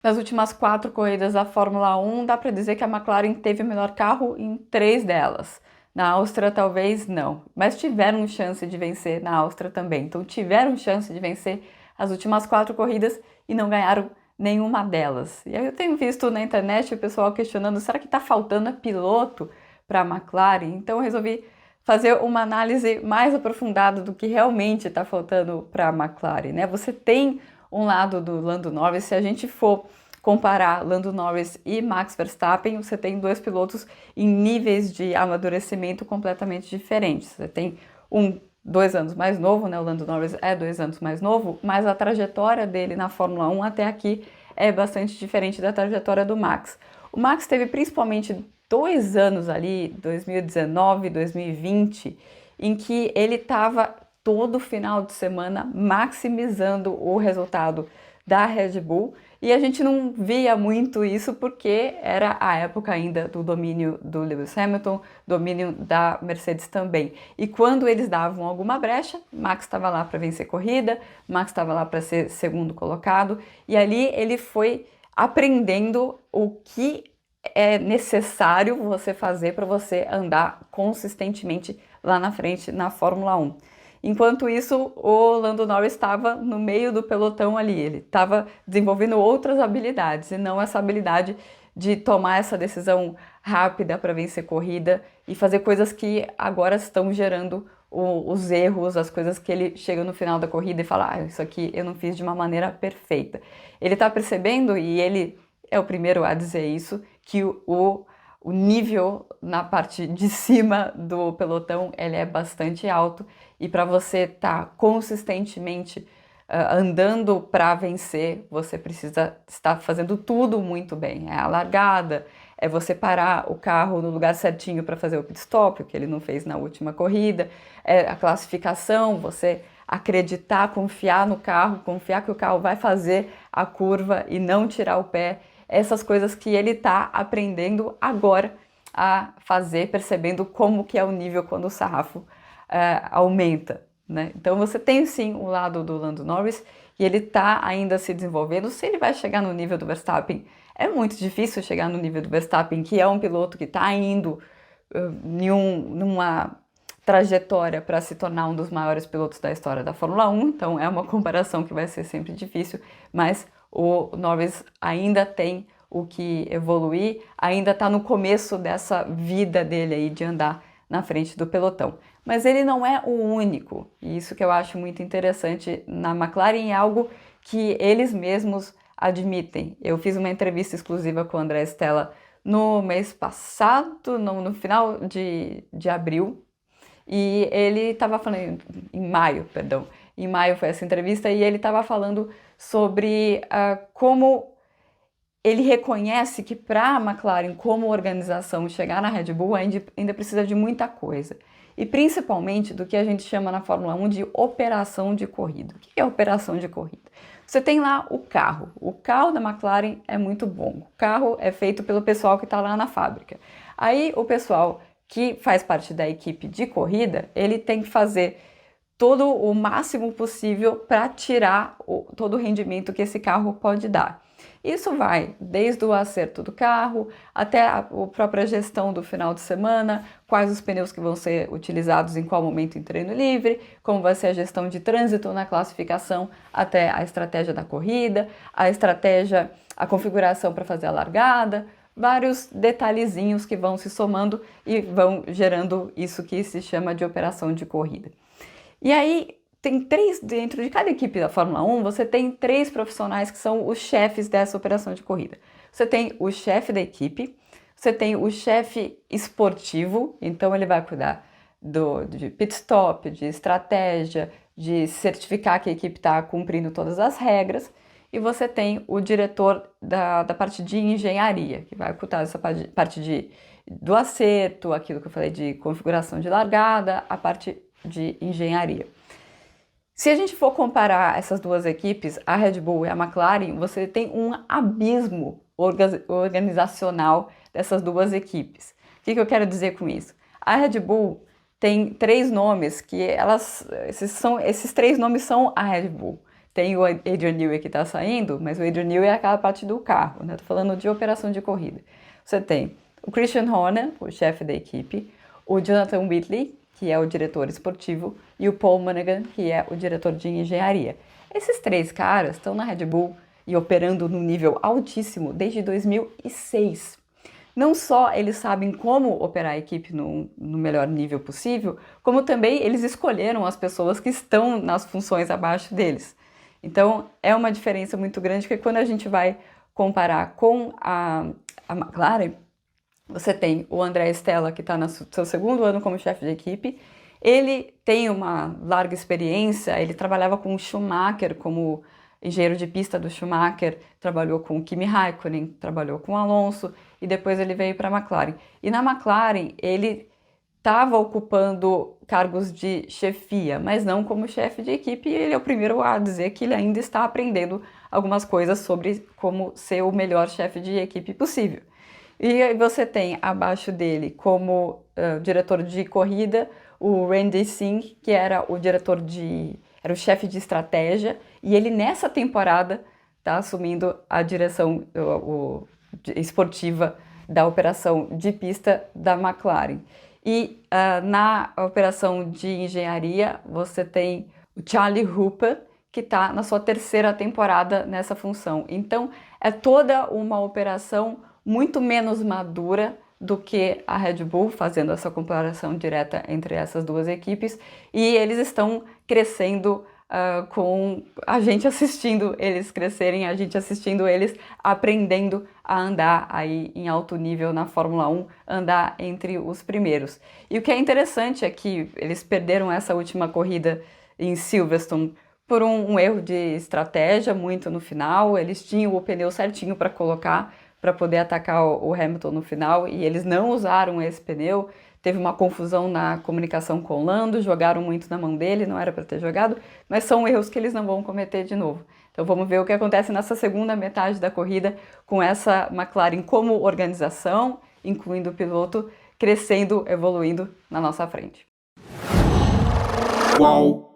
Das últimas 4 corridas da Fórmula 1, dá para dizer que a McLaren teve o melhor carro em 3 delas. Na Áustria, talvez não, mas tiveram chance de vencer na Áustria também. Então, tiveram chance de vencer as últimas 4 corridas e não ganharam nenhuma delas. E aí eu tenho visto na internet o pessoal questionando: será que está faltando piloto para a McLaren? Então, eu resolvi fazer uma análise mais aprofundada do que realmente está faltando para a McLaren, né? Você tem um lado do Lando Norris, se a gente for comparar Lando Norris e Max Verstappen, você tem dois pilotos em níveis de amadurecimento completamente diferentes. Você tem um 2 anos mais novo, né? O Lando Norris é 2 anos mais novo, mas a trajetória dele na Fórmula 1 até aqui é bastante diferente da trajetória do Max. O Max teve principalmente 2 anos ali, 2019, 2020, em que ele estava todo final de semana maximizando o resultado da Red Bull, e a gente não via muito isso porque era a época ainda do domínio do Lewis Hamilton, domínio da Mercedes também. E quando eles davam alguma brecha, Max estava lá para vencer corrida, Max estava lá para ser segundo colocado, e ali ele foi aprendendo o que é necessário você fazer para você andar consistentemente lá na frente na Fórmula 1. Enquanto isso, o Lando Norris estava no meio do pelotão ali, ele estava desenvolvendo outras habilidades e não essa habilidade de tomar essa decisão rápida para vencer corrida e fazer coisas que agora estão gerando os erros, as coisas que ele chega no final da corrida e fala: isso aqui eu não fiz de uma maneira perfeita. Ele está percebendo, e ele é o primeiro a dizer isso, que o nível na parte de cima do pelotão ele é bastante alto, e para você estar consistentemente andando para vencer, você precisa estar fazendo tudo muito bem. É a largada, é você parar o carro no lugar certinho para fazer o pit stop, o que ele não fez na última corrida, é a classificação, você acreditar, confiar no carro, confiar que o carro vai fazer a curva e não tirar o pé. Essas coisas que ele está aprendendo agora a fazer, percebendo como que é o nível quando o sarrafo aumenta, né? Então você tem sim o lado do Lando Norris e ele está ainda se desenvolvendo. Se ele vai chegar no nível do Verstappen, é muito difícil chegar no nível do Verstappen, que é um piloto que está indo numa trajetória para se tornar um dos maiores pilotos da história da Fórmula 1, então é uma comparação que vai ser sempre difícil, mas o Norris ainda tem o que evoluir, ainda está no começo dessa vida dele aí de andar na frente do pelotão. Mas ele não é o único, e isso que eu acho muito interessante na McLaren é algo que eles mesmos admitem. Eu fiz uma entrevista exclusiva com o André Stella no mês passado, no final de abril, e ele estava falando, em maio, perdão, em maio foi essa entrevista, e ele estava falando sobre como ele reconhece que para a McLaren, como organização, chegar na Red Bull ainda precisa de muita coisa. E principalmente do que a gente chama na Fórmula 1 de operação de corrida. O que é operação de corrida? Você tem lá o carro. O carro da McLaren é muito bom. O carro é feito pelo pessoal que está lá na fábrica. Aí o pessoal que faz parte da equipe de corrida, ele tem que fazer todo o máximo possível para tirar todo o rendimento que esse carro pode dar. Isso vai desde o acerto do carro até a própria gestão do final de semana, quais os pneus que vão ser utilizados em qual momento em treino livre, como vai ser a gestão de trânsito na classificação, até a estratégia da corrida, a estratégia, a configuração para fazer a largada, vários detalhezinhos que vão se somando e vão gerando isso que se chama de operação de corrida. E aí, tem dentro de cada equipe da Fórmula 1, você tem 3 profissionais que são os chefes dessa operação de corrida. Você tem o chefe da equipe, você tem o chefe esportivo, então ele vai cuidar de pit stop, de estratégia, de certificar que a equipe está cumprindo todas as regras, e você tem o diretor da parte de engenharia, que vai cuidar dessa parte do acerto, aquilo que eu falei de configuração de largada, a parte de engenharia. Se a gente for comparar essas duas equipes, a Red Bull e a McLaren, você tem um abismo organizacional dessas duas equipes. O que eu quero dizer com isso? A Red Bull tem 3 nomes que esses 3 nomes são a Red Bull. tem o Adrian Newey que está saindo, mas o Adrian Newey é aquela parte do carro, né? Tô falando de operação de corrida. Você tem o Christian Horner, o chefe da equipe, o Jonathan Whitley, que é o diretor esportivo, e o Paul Monaghan, que é o diretor de engenharia. Esses 3 caras estão na Red Bull e operando num nível altíssimo desde 2006. Não só eles sabem como operar a equipe no melhor nível possível, como também eles escolheram as pessoas que estão nas funções abaixo deles. Então, é uma diferença muito grande, que quando a gente vai comparar com a McLaren, você tem o André Stella, que está no seu segundo ano como chefe de equipe. Ele tem uma larga experiência, ele trabalhava com o Schumacher como engenheiro de pista do Schumacher, trabalhou com o Kimi Raikkonen, trabalhou com o Alonso e depois ele veio para a McLaren. E na McLaren ele estava ocupando cargos de chefia, mas não como chefe de equipe, e ele é o primeiro a dizer que ele ainda está aprendendo algumas coisas sobre como ser o melhor chefe de equipe possível. E aí você tem abaixo dele como diretor de corrida o Randy Singh, que era o chefe de estratégia, e ele nessa temporada está assumindo a direção esportiva da operação de pista da McLaren. E na operação de engenharia você tem o Charlie Hooper, que está na sua 3ª temporada nessa função. Então é toda uma operação muito menos madura do que a Red Bull, fazendo essa comparação direta entre essas 2 equipes, e eles estão crescendo com a gente assistindo eles crescerem, a gente assistindo eles aprendendo a andar aí em alto nível na Fórmula 1, andar entre os primeiros. E o que é interessante é que eles perderam essa última corrida em Silverstone por um erro de estratégia muito no final. Eles tinham o pneu certinho para colocar, para poder atacar o Hamilton no final, e eles não usaram esse pneu. Teve uma confusão na comunicação com o Lando, jogaram muito na mão dele, não era para ter jogado, mas são erros que eles não vão cometer de novo. Então vamos ver o que acontece nessa segunda metade da corrida com essa McLaren como organização, incluindo o piloto, crescendo, evoluindo na nossa frente. Uau!